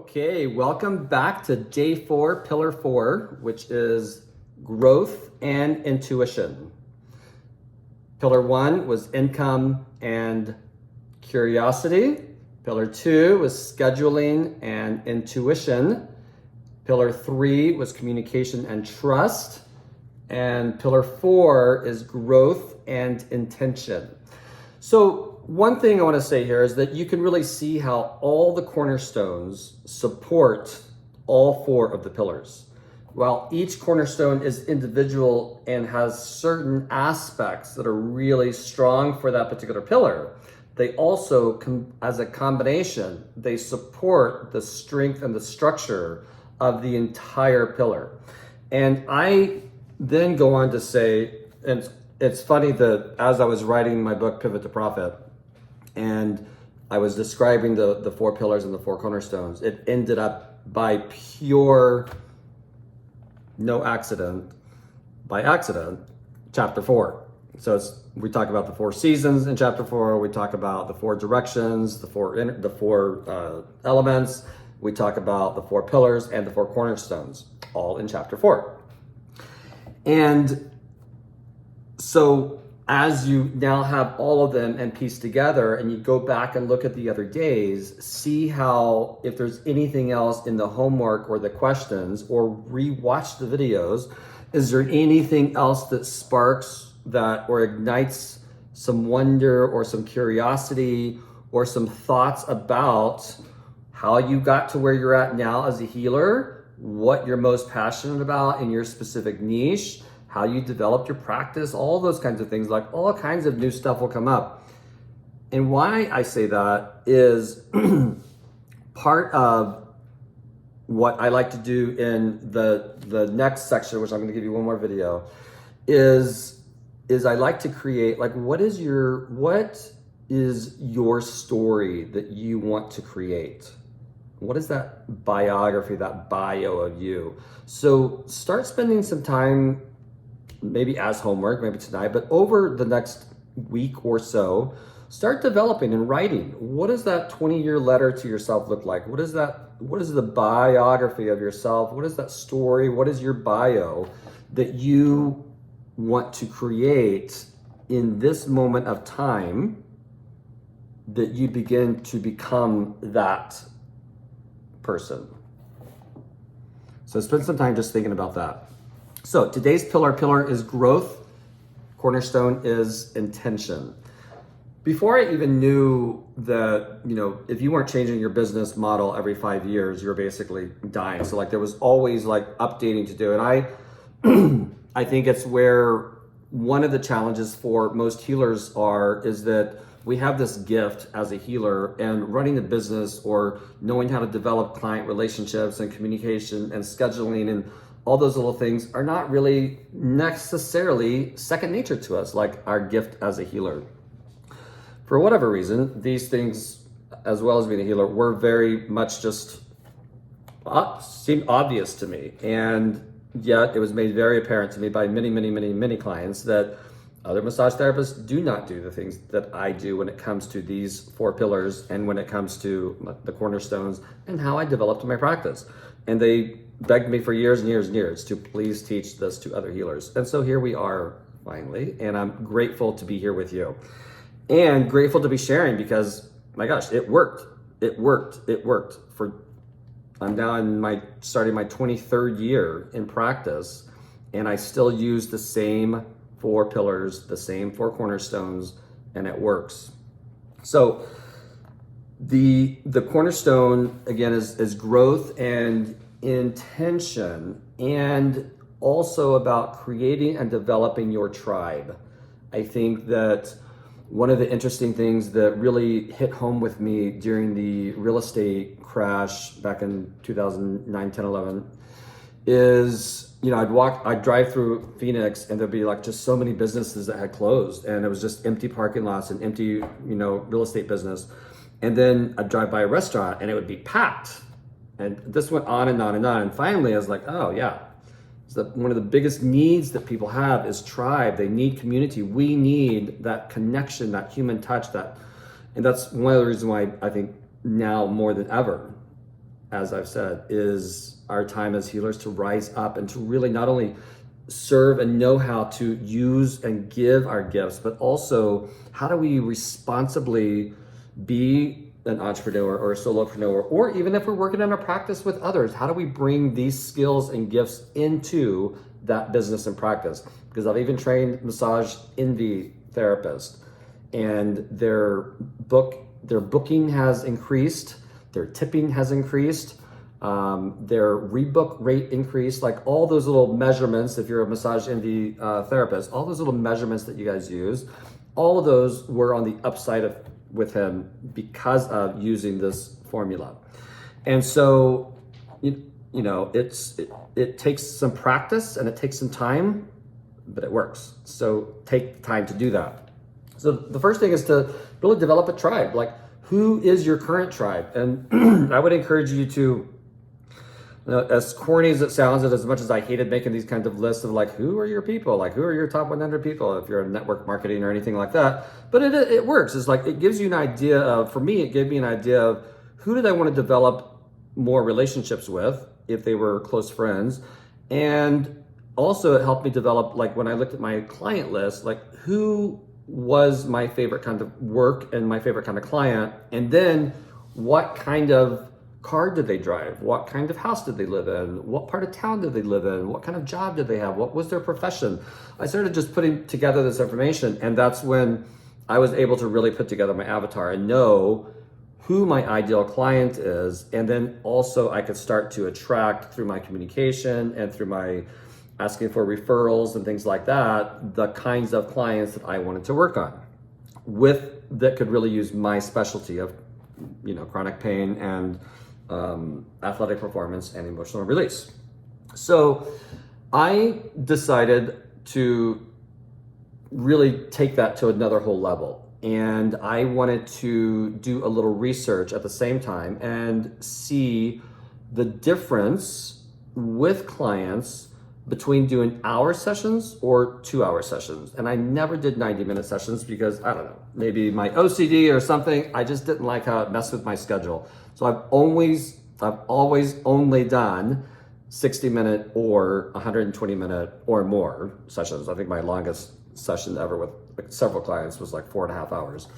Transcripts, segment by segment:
Okay, welcome back to day 4, pillar 4, which is growth and intuition. Pillar 1 was income and curiosity. Pillar 2 was scheduling and intuition. Pillar 3 was communication and trust. And pillar 4 is growth and intention. So one thing I want to say here is that you can really see how all the cornerstones support all 4 of the pillars. While each cornerstone is individual and has certain aspects that are really strong for that particular pillar, they also, as a combination, they support the strength and the structure of the entire pillar. And I then go on to say, and it's funny that as I was writing my book, Pivot to Profit, and I was describing the 4 pillars and the 4 cornerstones, it ended up by pure, no accident, by accident, chapter 4. So we talk about the 4 seasons in chapter 4. We talk about the 4 directions, the four elements. We talk about the 4 pillars and the 4 cornerstones, all in chapter 4. And so as you now have all of them and piece together and you go back and look at the other days, see how if there's anything else in the homework or the questions, or rewatch the videos, is there anything else that sparks that or ignites some wonder or some curiosity or some thoughts about how you got to where you're at now as a healer, what you're most passionate about in your specific niche, how you developed your practice, all those kinds of things, like all kinds of new stuff will come up. And why I say that is part of what I like to do in the next section, which I'm going to give you one more video, is I like to create, like, what is your story that you want to create? What is that biography, that bio of you? So start spending some time, maybe as homework, maybe tonight, but over the next week or so, start developing and writing. What does that 20-year letter to yourself look like? What is the biography of yourself? What is that story? What is your bio that you want to create in this moment of time that you begin to become that person? So spend some time just thinking about that. So today's pillar is growth. Cornerstone is intention. Before I even knew that, if you weren't changing your business model every 5 years, you're basically dying. So there was always updating to do. And I think it's where one of the challenges for most healers is that we have this gift as a healer, and running a business or knowing how to develop client relationships and communication and scheduling and all those little things are not really necessarily second nature to us, like our gift as a healer. For whatever reason, these things, as well as being a healer, were very much just seemed obvious to me. And yet it was made very apparent to me by many clients that other massage therapists do not do the things that I do when it comes to these 4 pillars and when it comes to the cornerstones and how I developed my practice. And they begged me for years and years to please teach this to other healers. And so here we are finally, and I'm grateful to be here with you and grateful to be sharing because, my gosh, it worked. I'm now starting my 23rd year in practice, and I still use the same 4 pillars, the same 4 cornerstones, and it works. So the cornerstone, again, is growth and intention, and also about creating and developing your tribe. I think that one of the interesting things that really hit home with me during the real estate crash back in 2009, 10, 11 is, I'd drive through Phoenix and there'd be just so many businesses that had closed, and it was just empty parking lots and empty, real estate business. And then I'd drive by a restaurant and it would be packed. And this went on and on and on. And finally I was like, oh yeah, one of the biggest needs that people have is tribe. They need community. We need that connection, that human touch, and that's one of the reasons why I think now more than ever, as I've said, is our time as healers to rise up and to really not only serve and know how to use and give our gifts, but also how do we responsibly be an entrepreneur or a solopreneur, or even if we're working in a practice with others, how do we bring these skills and gifts into that business and practice? Because I've even trained massage envy therapists, and their booking has increased, their tipping has increased, their rebook rate increased, like all those little measurements. If you're a massage envy therapist, all those little measurements that you guys use, all of those were on the upside of with him because of using this formula. And so, you know, it takes some practice and it takes some time, but it works. So take time to do that. So the first thing is to really develop a tribe. Like, who is your current tribe? And I would encourage you to, as corny as it sounds, and as much as I hated making these kinds of lists of like, who are your people? Like, who are your top 100 people if you're in network marketing or anything like that? But it works. It's like, it gives you an idea of, for me, it gave me an idea of who did I want to develop more relationships with if they were close friends. And also it helped me develop, like when I looked at my client list, like who was my favorite kind of work and my favorite kind of client. And then what kind of car did they drive? What kind of house did they live in? What part of town did they live in? What kind of job did they have? What was their profession? I started just putting together this information, and that's when I was able to really put together my avatar and know who my ideal client is. And then also I could start to attract through my communication and through my asking for referrals and things like that, the kinds of clients that I wanted to work on that could really use my specialty of, you know, chronic pain and athletic performance and emotional release. So I decided to really take that to another whole level. And I wanted to do a little research at the same time and see the difference with clients between doing hour sessions or 2-hour sessions. And I never did 90-minute sessions because, I don't know, maybe my OCD or something, I just didn't like how it messed with my schedule. So I've always only done 60-minute or 120-minute or more sessions. I think my longest session ever with like several clients was like 4.5 hours.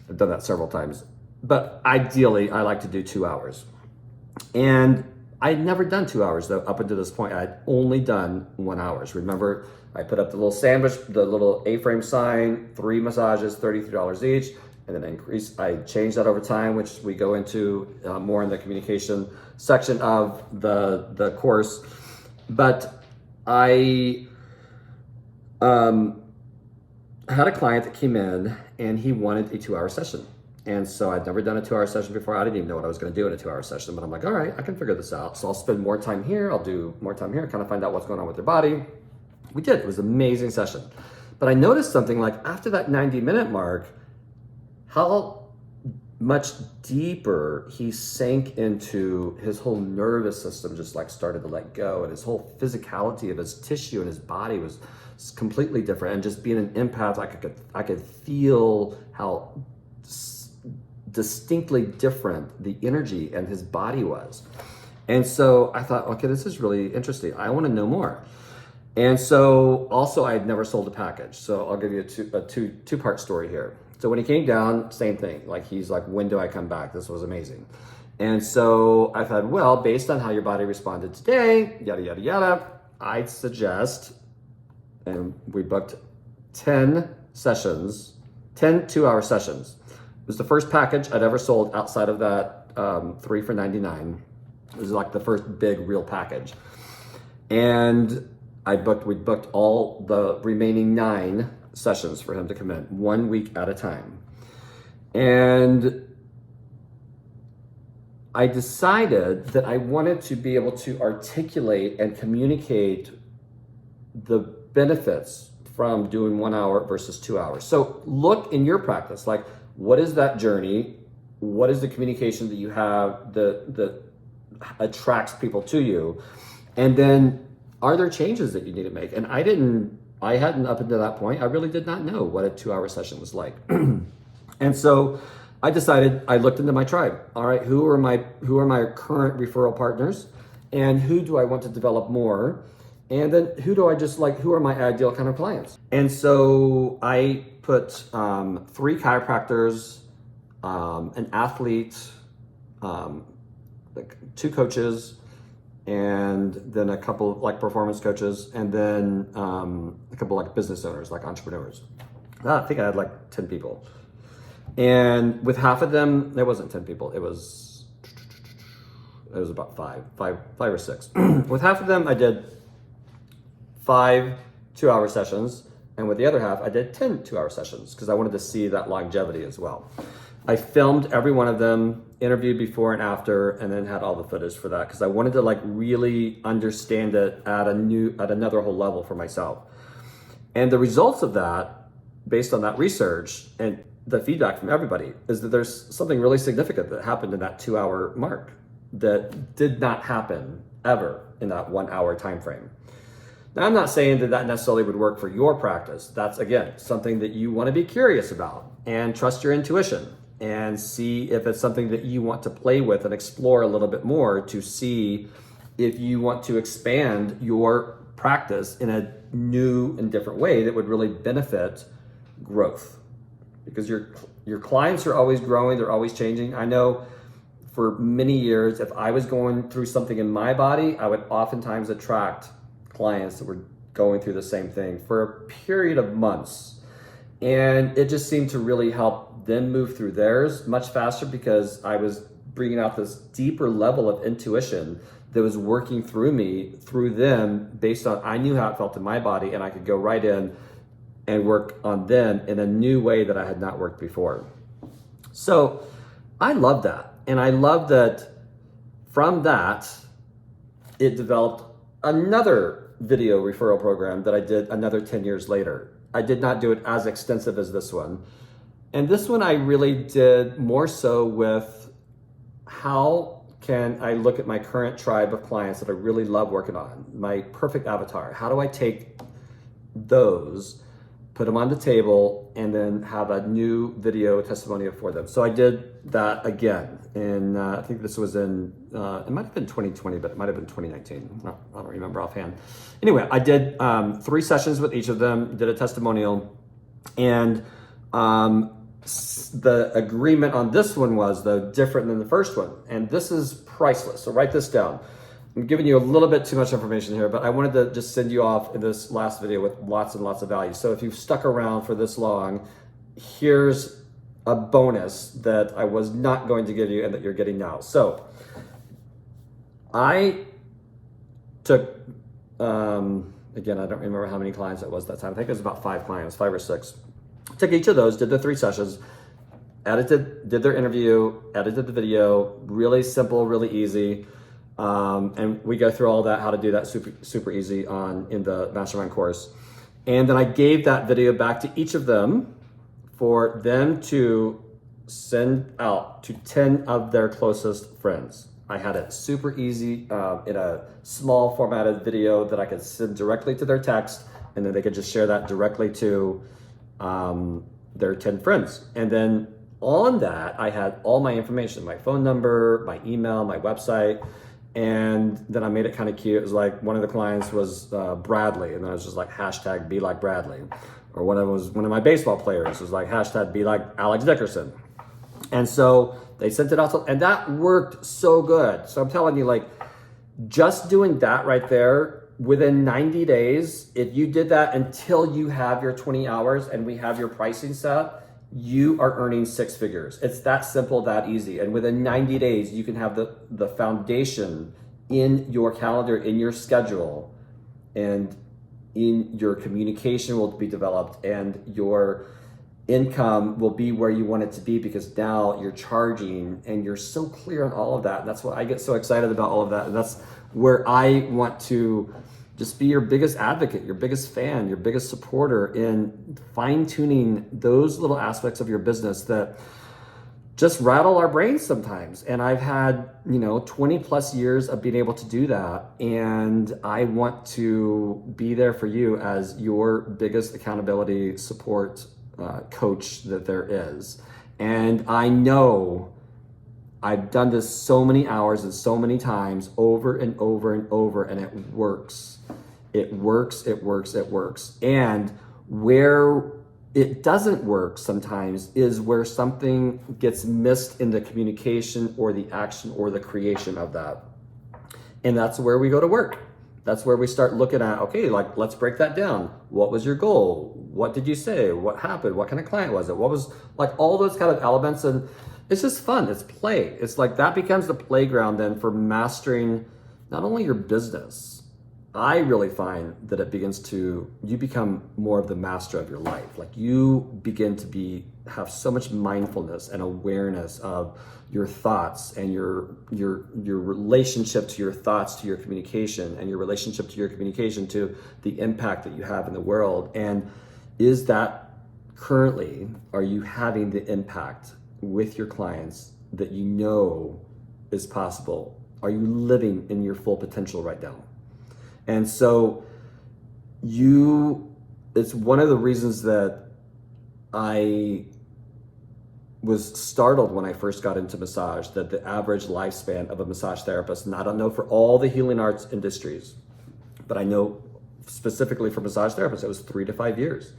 I've done that several times. But ideally, I like to do 2 hours. And I'd never done 2 hours though, up until this point. I'd only done 1 hour. Remember, I put up the little sandwich, the little A-frame sign, 3 massages, $33 each. And then I changed that over time, which we go into more in the communication section of the course. But I had a client that came in and he wanted a 2-hour session. And so I'd never done a 2-hour session before. I didn't even know what I was going to do in a 2-hour session, but I'm like, all right, I can figure this out. So I'll spend more time here. I'll do more time here, kind of find out what's going on with their body. We did. It was an amazing session. But I noticed something, like after that 90-minute mark, how much deeper he sank into his whole nervous system, just like started to let go, and his whole physicality of his tissue and his body was completely different. And just being an empath, I could feel how distinctly different the energy and his body was. And so I thought, okay, this is really interesting. I want to know more. And so also I had never sold a package. So I'll give you a two-part story here. So when he came down, same thing. Like he's like, when do I come back? This was amazing. And so I thought, well, based on how your body responded today, yada, yada, yada, I'd suggest, and we booked 10 sessions, 10 2-hour sessions. It was the first package I'd ever sold outside of that 3 for $99. It was like the first big real package. And we booked all the remaining 9 sessions for him to come in 1 week at a time. And I decided that I wanted to be able to articulate and communicate the benefits from doing 1 hour versus 2 hours. So look in your practice, like what is that journey? What is the communication that you have that attracts people to you? And then are there changes that you need to make? And I hadn't up until that point, I really did not know what a 2-hour session was like. And so I decided, I looked into my tribe. All right, who are my current referral partners, and who do I want to develop more? And then who do I just like, who are my ideal kind of clients? And so I put 3 chiropractors, an athlete, like 2 coaches, and then a couple like performance coaches, and then a couple like business owners, like entrepreneurs. I think I had like 10 people. And with half of them, there wasn't 10 people. It was about five or 6. With half of them, I did 5 2-hour sessions. And with the other half, I did 10 2-hour sessions because I wanted to see that longevity as well. I filmed every one of them, interviewed before and after, and then had all the footage for that because I wanted to like really understand it at another whole level for myself. And the results of that, based on that research and the feedback from everybody, is that there's something really significant that happened in that 2-hour mark that did not happen ever in that 1-hour time frame. Now, I'm not saying that necessarily would work for your practice. That's, again, something that you want to be curious about and trust your intuition and see if it's something that you want to play with and explore a little bit more to see if you want to expand your practice in a new and different way that would really benefit growth. Because your clients are always growing, they're always changing. I know for many years, if I was going through something in my body, I would oftentimes attract clients that were going through the same thing for a period of months. And it just seemed to really help them move through theirs much faster because I was bringing out this deeper level of intuition that was working through me, through them, based on, I knew how it felt in my body, and I could go right in and work on them in a new way that I had not worked before. So I love that. And I love that from that, it developed another video referral program that I did another 10 years later. I did not do it as extensive as this one. And this one I really did more so with how can I look at my current tribe of clients that I really love working on, my perfect avatar. How do I take those, put them on the table, and then have a new video testimonial for them? So I did that again. And I think this was in, it might have been 2020, but it might have been 2019. I don't remember offhand. Anyway, I did 3 sessions with each of them, did a testimonial, and the agreement on this one was, though, different than the first one. And this is priceless, so write this down. I'm giving you a little bit too much information here, but I wanted to just send you off in this last video with lots and lots of value. So if you've stuck around for this long, here's a bonus that I was not going to give you and that you're getting now. So I took, again, I don't remember how many clients it was that time. I think it was about 5 clients, 5 or 6. Took each of those, did the 3 sessions, did their interview, edited the video, really simple, really easy. And we go through all that, how to do that super easy in the mastermind course. And then I gave that video back to each of them for them to send out to 10 of their closest friends. I had it super easy in a small formatted video that I could send directly to their text, and then they could just share that directly to their 10 friends. And then on that, I had all my information, my phone number, my email, my website. And then I made it kind of cute. It was like one of the clients was Bradley, and then I was just like hashtag be like Bradley. Or one of my baseball players was like hashtag be like Alex Dickerson. And so they sent it out, and that worked so good. So I'm telling you, like, just doing that right there, within 90 days, if you did that until you have your 20 hours and we have your pricing set, you are earning 6 figures. It's that simple, that easy. And within 90 days, you can have the foundation in your calendar, in your schedule, and in your communication will be developed, and your income will be where you want it to be, because now you're charging and you're so clear on all of that. And that's why I get so excited about all of that. And that's where I want to just be your biggest advocate, your biggest fan, your biggest supporter in fine-tuning those little aspects of your business that just rattle our brains sometimes. And I've had, 20 plus years of being able to do that. And I want to be there for you as your biggest accountability support coach that there is. And I know I've done this so many hours and so many times over and over and over, and it works. It works, it works, it works. And where it doesn't work sometimes is where something gets missed in the communication or the action or the creation of that. And that's where we go to work. That's where we start looking at, okay, like, let's break that down. What was your goal? What did you say? What happened? What kind of client was it? What was, like, all those kind of elements. And it's just fun. It's play. It's like that becomes the playground then for mastering not only your business. I really find that it begins to, you become more of the master of your life. Like, you begin to have so much mindfulness and awareness of your thoughts and your relationship to your thoughts, to your communication, and your relationship to your communication to the impact that you have in the world. And is that currently, are you having the impact with your clients that you know is possible? Are you living in your full potential right now? And so it's one of the reasons that I was startled when I first got into massage, that the average lifespan of a massage therapist, and I don't know for all the healing arts industries, but I know specifically for massage therapists, it was 3 to 5 years.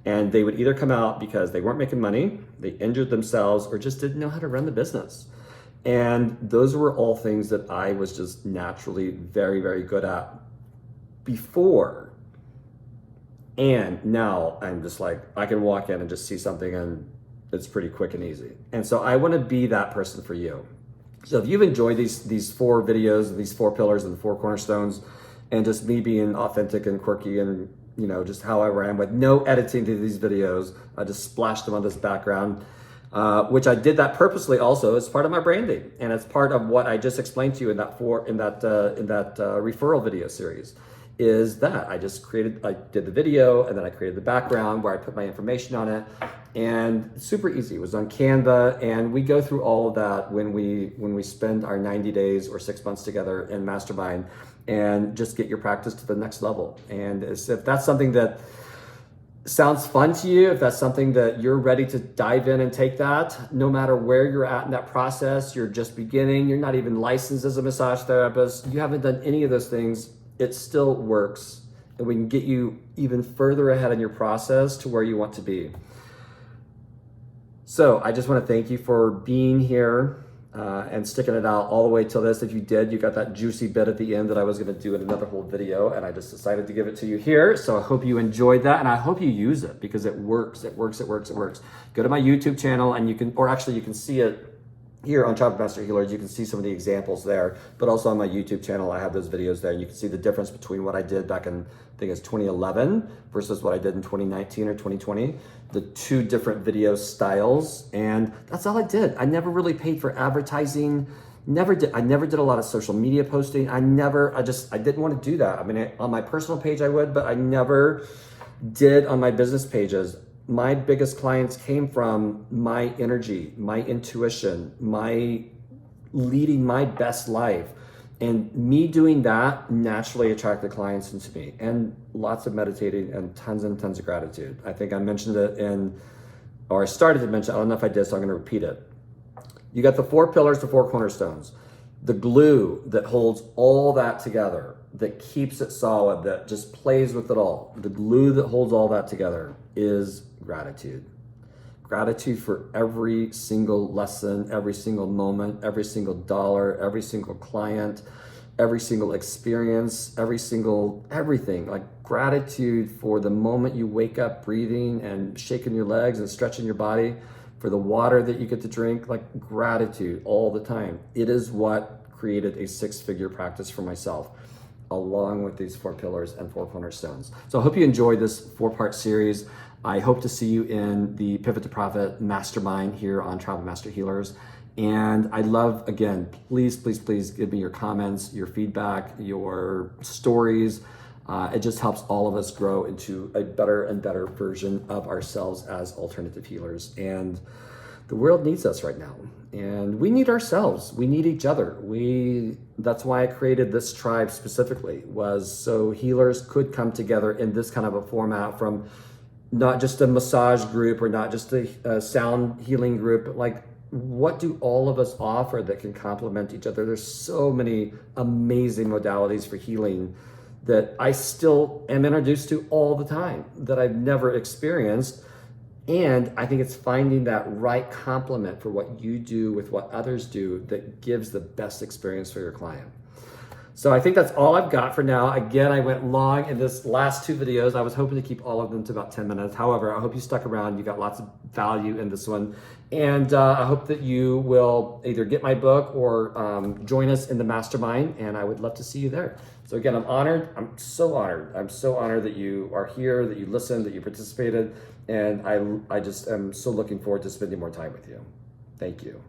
And they would either come out because they weren't making money, they injured themselves, or just didn't know how to run the business. And those were all things that I was just naturally very, very good at before. And now I'm just like, I can walk in and just see something and it's pretty quick and easy. And so I want to be that person for you. So if you've enjoyed these 4 videos, these 4 pillars and the 4 cornerstones, and just me being authentic and quirky and, you know, just how I am with no editing to these videos, I just splashed them on this background, which I did that purposely also as part of my branding. And it's part of what I just explained to you in that referral video series. Is that I did the video and then I created the background where I put my information on it, and it's super easy. It was on Canva, and we go through all of that when we spend our 90 days or 6 months together in Mastermind and just get your practice to the next level. And if that's something that sounds fun to you, if that's something that you're ready to dive in and take that, no matter where you're at in that process, you're just beginning, you're not even licensed as a massage therapist, you haven't done any of those things, it still works, and we can get you even further ahead in your process to where you want to be. So I just want to thank you for being here and sticking it out all the way till this. If you did, you got that juicy bit at the end that I was going to do in another whole video, and I just decided to give it to you here. So I hope you enjoyed that, and I hope you use it because it works. It works. It works. It works. Go to my YouTube channel, and you can see it here on Tribe of Master Healers. You can see some of the examples there, but also on my YouTube channel, I have those videos there. And you can see the difference between what I did back in, I think it's 2011 versus what I did in 2019 or 2020, the 2 different video styles. And that's all I did. I never really paid for advertising. I never did a lot of social media posting. I didn't want to do that. I mean, on my personal page I would, but I never did on my business pages. My biggest clients came from my energy, my intuition, my leading my best life. And me doing that naturally attracted clients into me, and lots of meditating and tons of gratitude. I think I mentioned it I started to mention, I don't know if I did, so I'm going to repeat it. You got the 4 pillars, the 4 cornerstones, the glue that holds all that together, that keeps it solid, that just plays with it all. The glue that holds all that together is gratitude. Gratitude for every single lesson, every single moment, every single dollar, every single client, every single experience, everything. Like, gratitude for the moment you wake up breathing and shaking your legs and stretching your body, for the water that you get to drink, like, gratitude all the time. It is what created a 6-figure practice for myself, along with these 4 pillars and 4 cornerstones. So I hope you enjoyed this 4-part series. I hope to see you in the Pivot to Profit Mastermind here on Tribe of Master Healers. And I'd love, again, please give me your comments, your feedback, your stories. It just helps all of us grow into a better and better version of ourselves as alternative healers. And the world needs us right now. And we need ourselves. We need each other. That's why I created this tribe specifically, was so healers could come together in this kind of a format from not just a massage group or not just a sound healing group, but like, what do all of us offer that can complement each other? There's so many amazing modalities for healing that I still am introduced to all the time that I've never experienced. And I think it's finding that right complement for what you do with what others do that gives the best experience for your client. So I think that's all I've got for now. Again, I went long in this last 2 videos. I was hoping to keep all of them to about 10 minutes. However, I hope you stuck around. You got lots of value in this one. And I hope that you will either get my book or join us in the mastermind. And I would love to see you there. So again, I'm honored. I'm so honored. I'm so honored that you are here, that you listened, that you participated. And I just am so looking forward to spending more time with you. Thank you.